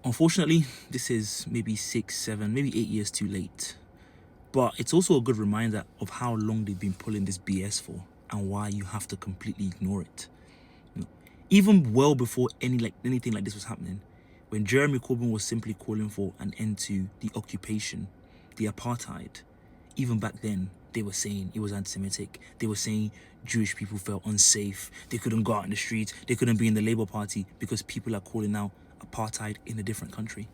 Unfortunately, this is maybe 6, 7, maybe 8 years too late. But it's also a good reminder of how long they've been pulling this BS for and why you have to completely ignore it. Even well before anything like this was happening, when Jeremy Corbyn was simply calling for an end to the occupation, the apartheid, even back then, they were saying it was anti-Semitic. They were saying Jewish people felt unsafe. They couldn't go out in the streets. They couldn't be in the Labour Party because people are calling out apartheid in a different country.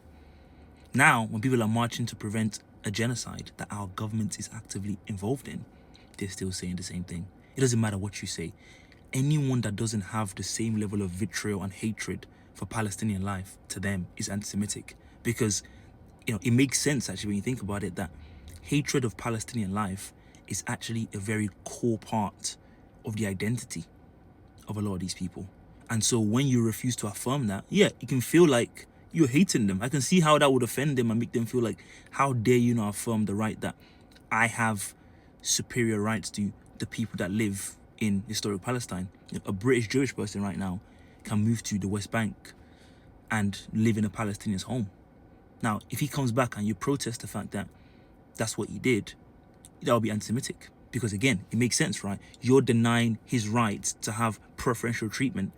Now, when people are marching to prevent a genocide that our government is actively involved in, they're still saying the same thing. It doesn't matter what you say. Anyone that doesn't have the same level of vitriol and hatred for Palestinian life to them is anti-Semitic, because it makes sense actually when you think about it that hatred of Palestinian life is actually a very core part of the identity of a lot of these people. And so when you refuse to affirm that, it can feel like you're hating them. I can see how that would offend them and make them feel like, how dare you not affirm the right that I have superior rights to the people that live in historic Palestine. A British Jewish person right now can move to the West Bank and live in a Palestinian's home. Now, if he comes back and you protest the fact that that's what he did, that would be anti-Semitic. Because again, it makes sense, right? You're denying his right to have preferential treatment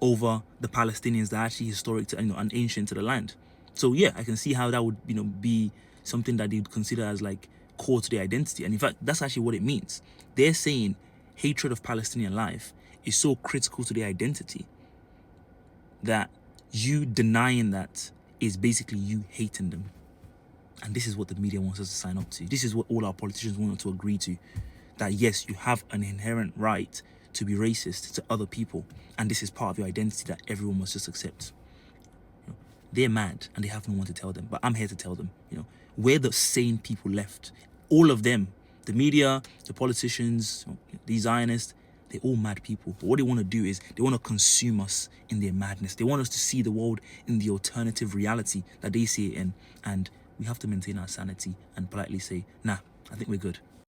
over the Palestinians that are actually historic to, and ancient to the land. So I can see how that would, be something that they'd consider as like core to their identity. And in fact, that's actually what it means. They're saying hatred of Palestinian life is so critical to their identity that you denying that is basically you hating them. And this is what the media wants us to sign up to. This is what all our politicians want us to agree to. That yes, you have an inherent right to be racist to other people. And this is part of your identity that everyone must just accept. They're mad and they have no one to tell them. But I'm here to tell them, we're the sane people left. All of them, the media, the politicians, the Zionists, they're all mad people. But what they want to do is they want to consume us in their madness. They want us to see the world in the alternative reality that they see it in. And we have to maintain our sanity and politely say, nah, I think we're good.